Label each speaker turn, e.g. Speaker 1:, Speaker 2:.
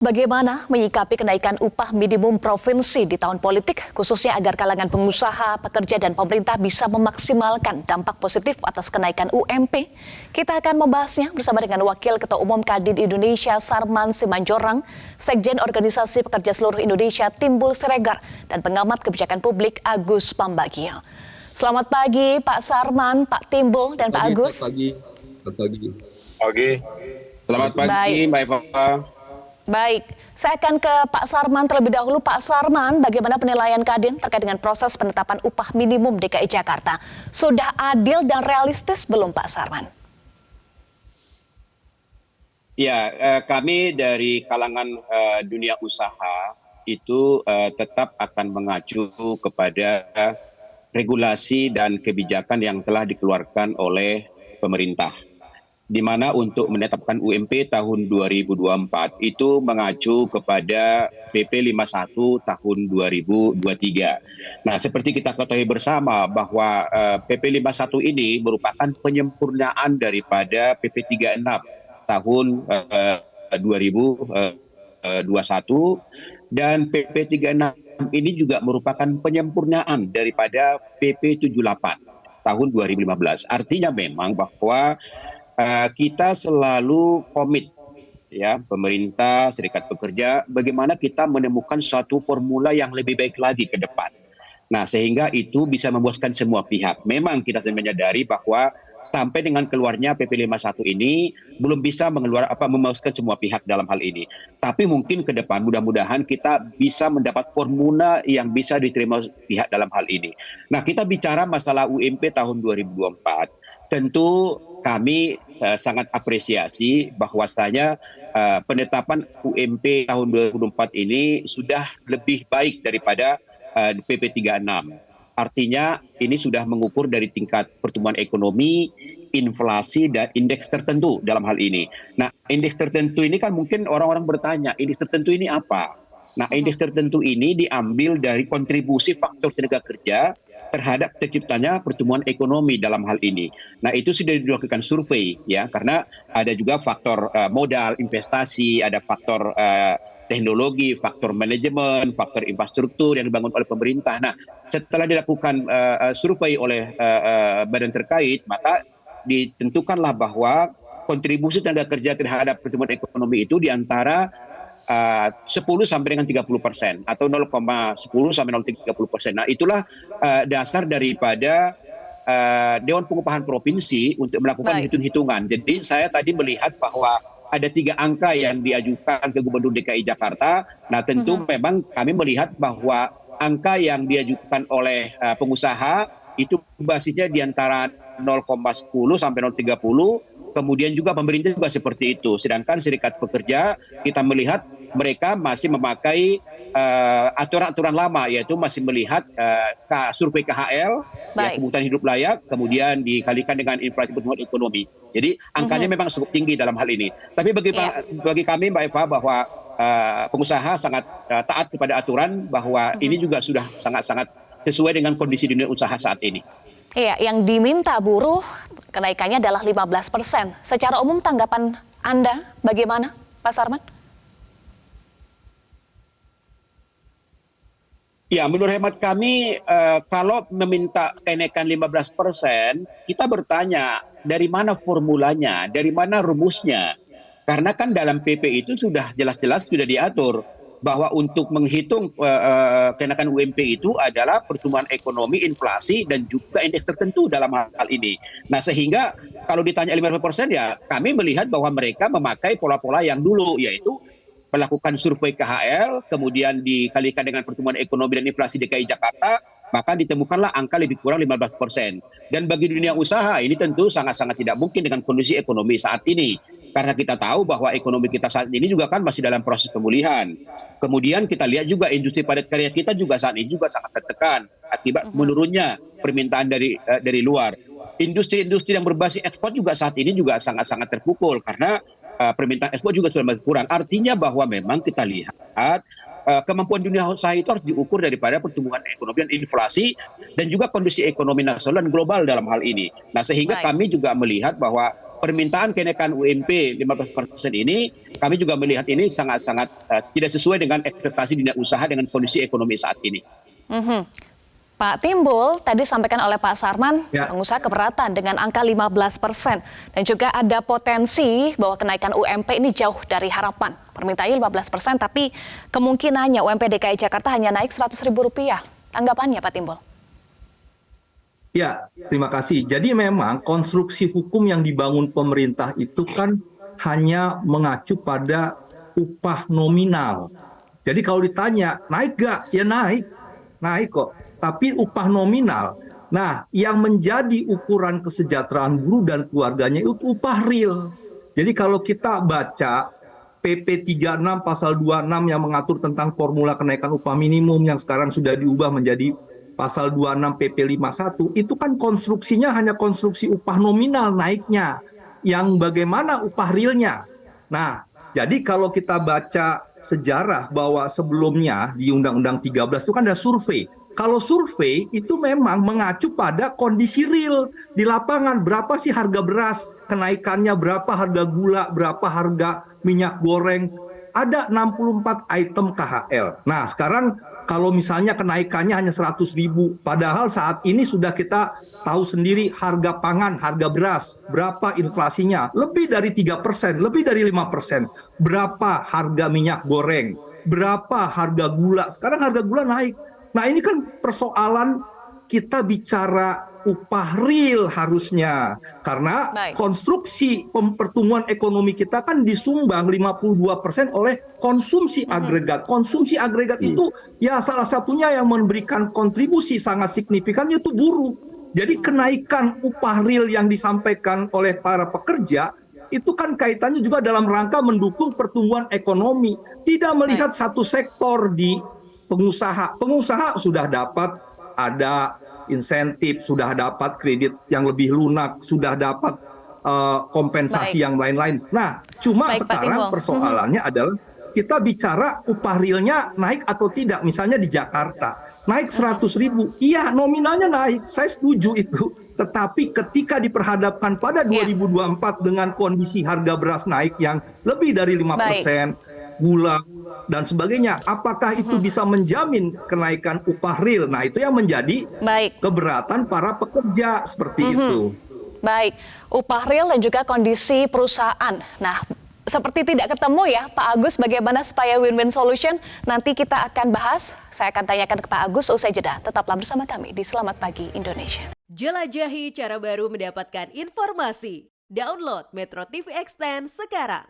Speaker 1: Bagaimana menyikapi kenaikan upah minimum provinsi di tahun politik, khususnya agar kalangan pengusaha, pekerja, dan pemerintah bisa memaksimalkan dampak positif atas kenaikan UMP? Kita akan membahasnya bersama dengan Wakil Ketua Umum Kadin Indonesia Sarman Simanjorang, Sekjen Organisasi Pekerja Seluruh Indonesia Timbul Siregar, dan pengamat kebijakan publik Agus Pambagio. Selamat pagi Pak Sarman, Pak Timbul, dan Pak Agus.
Speaker 2: Pagi. Selamat pagi Mbak Eva.
Speaker 1: Baik, saya akan ke Pak Sarman terlebih dahulu. Pak Sarman, bagaimana penilaian Kadin terkait dengan proses penetapan upah minimum DKI Jakarta? Sudah adil dan realistis belum Pak Sarman?
Speaker 2: Ya, kami dari kalangan dunia usaha itu tetap akan mengacu kepada regulasi dan kebijakan yang telah dikeluarkan oleh pemerintah, di mana untuk menetapkan UMP tahun 2024 itu mengacu kepada PP 51 tahun 2023. Nah, seperti kita ketahui bersama bahwa PP 51 ini merupakan penyempurnaan daripada PP 36 tahun 2021, dan PP 36 ini juga merupakan penyempurnaan daripada PP 78 tahun 2015. Artinya memang bahwa kita selalu komit, ya, pemerintah, serikat pekerja, bagaimana kita menemukan suatu formula yang lebih baik lagi ke depan. Nah, sehingga itu bisa memuaskan semua pihak. Memang kita menyadari bahwa sampai dengan keluarnya PP 51 ini belum bisa memuaskan semua pihak dalam hal ini. Tapi mungkin ke depan mudah-mudahan kita bisa mendapat formula yang bisa diterima pihak dalam hal ini. Nah, kita bicara masalah UMP tahun 2024. Tentu kami sangat apresiasi bahwasanya penetapan UMP tahun 2024 ini sudah lebih baik daripada PP 36. Artinya ini sudah mengukur dari tingkat pertumbuhan ekonomi, inflasi, dan indeks tertentu dalam hal ini. Nah, indeks tertentu ini kan mungkin orang-orang bertanya, indeks tertentu ini apa? Nah, indeks tertentu ini diambil dari kontribusi faktor tenaga kerja terhadap terciptanya pertumbuhan ekonomi dalam hal ini. Nah, itu sudah dilakukan survei, ya, karena ada juga faktor modal, investasi, ada faktor teknologi, faktor manajemen, faktor infrastruktur yang dibangun oleh pemerintah. Nah, setelah dilakukan survei oleh badan terkait, maka ditentukanlah bahwa kontribusi tenaga kerja terhadap pertumbuhan ekonomi itu di antara 10 sampai dengan 30% atau 0,10 sampai 0,30%. Nah, itulah dasar daripada Dewan Pengupahan Provinsi untuk melakukan hitung-hitungan. Jadi saya tadi melihat bahwa ada 3 angka yang diajukan ke Gubernur DKI Jakarta. Nah, tentu memang kami melihat bahwa angka yang diajukan oleh pengusaha itu basisnya di antara 0,10 sampai 0,30. Kemudian juga pemerintah juga seperti itu. Sedangkan serikat pekerja kita melihat mereka masih memakai aturan-aturan lama, yaitu masih melihat survei KHL, ya, kebutuhan hidup layak, kemudian dikalikan dengan inflasi pertumbuhan ekonomi. Jadi angkanya memang cukup tinggi dalam hal ini. Tapi bagi kami Mbak Eva bahwa pengusaha sangat taat kepada aturan, bahwa ini juga sudah sangat-sangat sesuai dengan kondisi dunia usaha saat ini.
Speaker 1: Iya, yang diminta buruh kenaikannya adalah 15%. Secara umum tanggapan Anda bagaimana, Pak Sarman?
Speaker 2: Ya, menurut hemat kami, kalau meminta kenaikan 15%, kita bertanya dari mana formulanya, dari mana rumusnya. Karena kan dalam PP itu sudah jelas-jelas sudah diatur bahwa untuk menghitung kenaikan UMP itu adalah pertumbuhan ekonomi, inflasi, dan juga indeks tertentu dalam hal ini. Nah, sehingga kalau ditanya 15%, ya kami melihat bahwa mereka memakai pola-pola yang dulu, yaitu melakukan survei KHL, kemudian dikalikan dengan pertumbuhan ekonomi dan inflasi DKI Jakarta, maka ditemukanlah angka lebih kurang 15%. Dan bagi dunia usaha ini tentu sangat-sangat tidak mungkin dengan kondisi ekonomi saat ini. Karena kita tahu bahwa ekonomi kita saat ini juga kan masih dalam proses pemulihan. Kemudian kita lihat juga industri padat karya kita juga saat ini juga sangat tertekan akibat menurunnya permintaan dari luar. Industri-industri yang berbasis ekspor juga saat ini juga sangat-sangat terpukul karena permintaan ekspor juga sudah berkurang. Artinya bahwa memang kita lihat kemampuan dunia usaha itu harus diukur daripada pertumbuhan ekonomi dan inflasi dan juga kondisi ekonomi nasional dan global dalam hal ini. Nah, sehingga kami juga melihat bahwa permintaan kenaikan UMP 15% ini, kami juga melihat ini sangat-sangat tidak sesuai dengan ekspektasi dunia usaha dengan kondisi ekonomi saat ini.
Speaker 1: Pak Timbul, tadi sampaikan oleh Pak Sarman, pengusaha keberatan dengan angka 15%. Dan juga ada potensi bahwa kenaikan UMP ini jauh dari harapan. Permintaannya 15%, tapi kemungkinannya UMP DKI Jakarta hanya naik Rp100.000. Tanggapannya Pak Timbul?
Speaker 3: Ya, terima kasih. Jadi memang konstruksi hukum yang dibangun pemerintah itu kan hanya mengacu pada upah nominal. Jadi kalau ditanya, naik gak? Ya naik. Naik kok. Tapi upah nominal. Nah, yang menjadi ukuran kesejahteraan buruh dan keluarganya itu upah real. Jadi kalau kita baca PP 36 pasal 26 yang mengatur tentang formula kenaikan upah minimum yang sekarang sudah diubah menjadi pasal 26 PP 51, itu kan konstruksinya hanya konstruksi upah nominal naiknya. Yang bagaimana upah realnya? Nah, jadi kalau kita baca sejarah bahwa sebelumnya di Undang-Undang 13 itu kan ada survei. Kalau survei itu memang mengacu pada kondisi real di lapangan. Berapa sih harga beras, kenaikannya berapa harga gula, berapa harga minyak goreng. Ada 64 item KHL. Nah sekarang kalau misalnya kenaikannya hanya 100.000, padahal saat ini sudah kita tahu sendiri harga pangan, harga beras, berapa inflasinya, lebih dari 3%, lebih dari 5%. Berapa harga minyak goreng, berapa harga gula, sekarang harga gula naik. Nah ini kan persoalan kita bicara upah real harusnya. Karena konstruksi pertumbuhan ekonomi kita kan disumbang 52% oleh konsumsi agregat. Konsumsi agregat itu ya salah satunya yang memberikan kontribusi sangat signifikan yaitu buruh. Jadi kenaikan upah real yang disampaikan oleh para pekerja itu kan kaitannya juga dalam rangka mendukung pertumbuhan ekonomi. Tidak melihat satu sektor di pengusaha. Pengusaha sudah dapat ada insentif, sudah dapat kredit yang lebih lunak, sudah dapat kompensasi yang lain-lain. Nah, cuma sekarang persoalannya adalah kita bicara upah realnya naik atau tidak. Misalnya di Jakarta, naik 100.000. Iya, nominalnya naik. Saya setuju itu. Tetapi ketika diperhadapkan pada 2024 dengan kondisi harga beras naik yang lebih dari 5%, gula, dan sebagainya. Apakah itu bisa menjamin kenaikan upah real? Nah, itu yang menjadi keberatan para pekerja seperti itu.
Speaker 1: Baik, upah real dan juga kondisi perusahaan. Nah, seperti tidak ketemu ya, Pak Agus, bagaimana supaya win-win solution? Nanti kita akan bahas. Saya akan tanyakan ke Pak Agus usai jeda. Tetaplah bersama kami di Selamat Pagi Indonesia.
Speaker 4: Jelajahi cara baru mendapatkan informasi. Download Metro TV Extend sekarang.